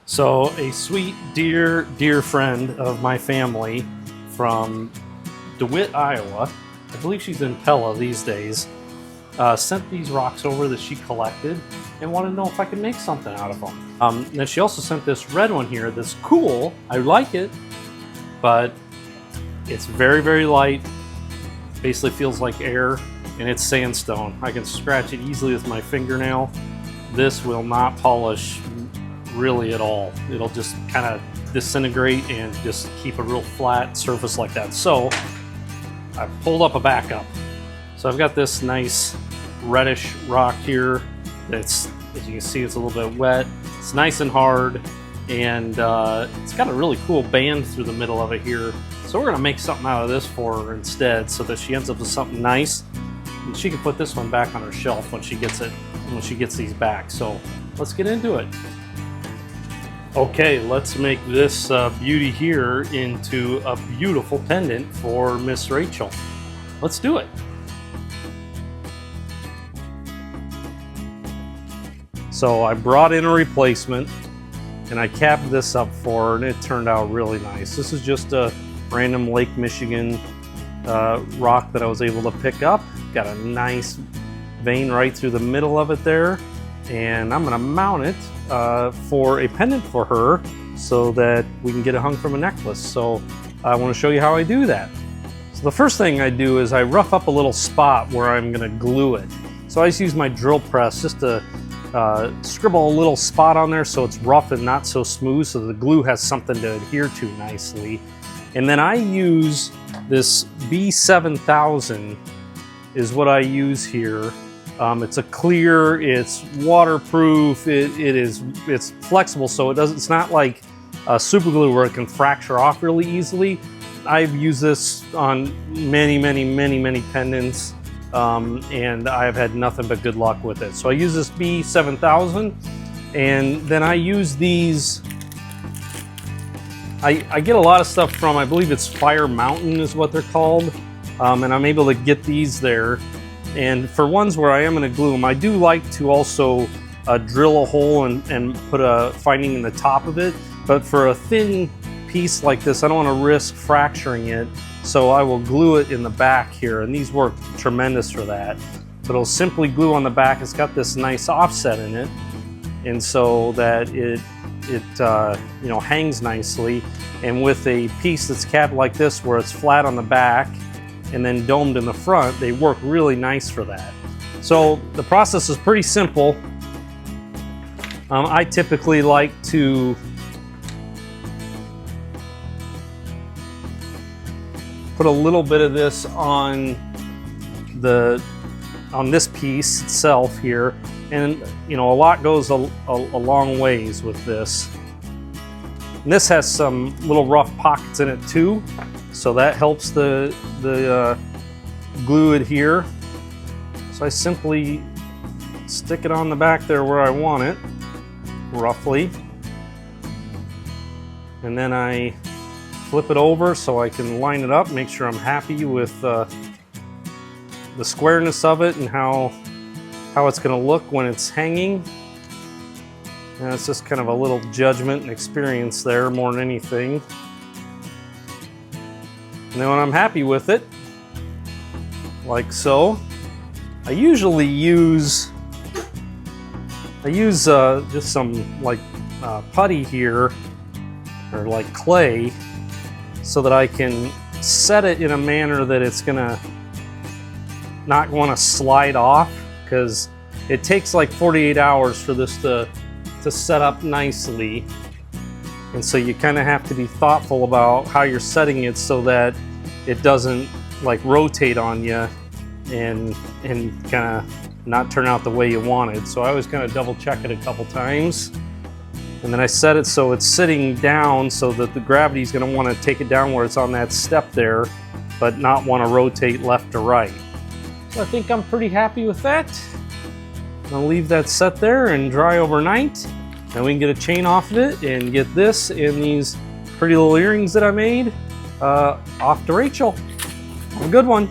So a sweet, dear friend of my family from DeWitt, Iowa, I believe she's in Pella these days, sent these rocks over that she collected and wanted to know if I could make something out of them. Then she also sent this red one here that's cool. I like it, but it's very, very light. Basically feels like air, and it's sandstone. I can scratch it easily with my fingernail. This will not polish really at all. It'll just kind of disintegrate and just keep a real flat surface like that. So I pulled up a backup. So I've got this nice reddish rock here that's, as you can see, it's a little bit wet. It's nice and hard, and it's got a really cool band through the middle of it here. So we're gonna make something out of this for her instead, so that she ends up with something nice, and she can put this one back on her shelf when she gets it, when she gets these back. So let's get into it. Okay, let's make this beauty here into a beautiful pendant for Miss Rachel. Let's do it. So I brought in a replacement and I capped this up for her, and it turned out really nice. This is just a random Lake Michigan rock that I was able to pick up. Got a nice vein right through the middle of it there, and I'm gonna mount it for a pendant for her so that we can get it hung from a necklace. So I want to show you how I do that. So the first thing I do is I rough up a little spot where I'm going to glue it. So I just use my drill press just to scribble a little spot on there so it's rough and not so smooth, so the glue has something to adhere to nicely. And then I use this B7000 is what I use here. It's a clear, it's waterproof, it's flexible, so it's not like super glue where it can fracture off really easily. I've used this on many pendants, and I've had nothing but good luck with it. So I use this B7000, and then I use these. I get a lot of stuff from, I believe it's Fire Mountain is what they're called, and I'm able to get these there. And for ones where I am going to glue them, I do like to also drill a hole and put a finding in the top of it. But for a thin piece like this, I don't want to risk fracturing it, so I will glue it in the back here, and these work tremendous for that. So it'll simply glue on the back. It's got this nice offset in it, and so that it you know, hangs nicely. And with a piece that's capped like this, where it's flat on the back and then domed in the front, they work really nice for that. So the process is pretty simple. I typically like to put a little bit of this on this piece itself here, and you know, a lot goes a long ways with this. And this has some little rough pockets in it too, so that helps the glue adhere. So I simply stick it on the back there where I want it, roughly, and then I flip it over so I can line it up, make sure I'm happy with the squareness of it and how it's going to look when it's hanging. And it's just kind of a little judgment and experience there more than anything. And then when I'm happy with it, like so, I usually use just some like putty here, or like clay, so that I can set it in a manner that it's gonna not want to slide off, because it takes like 48 hours for this to set up nicely. And so you kind of have to be thoughtful about how you're setting it so that it doesn't like rotate on you and kind of not turn out the way you wanted. So I always kind of double check it a couple times. And then I set it so it's sitting down so that the gravity is going to want to take it down where it's on that step there, but not want to rotate left to right. So I think I'm pretty happy with that. I'll leave that set there and dry overnight. And we can get a chain off of it and get this and these pretty little earrings that I made off to Rachel. Have a good one.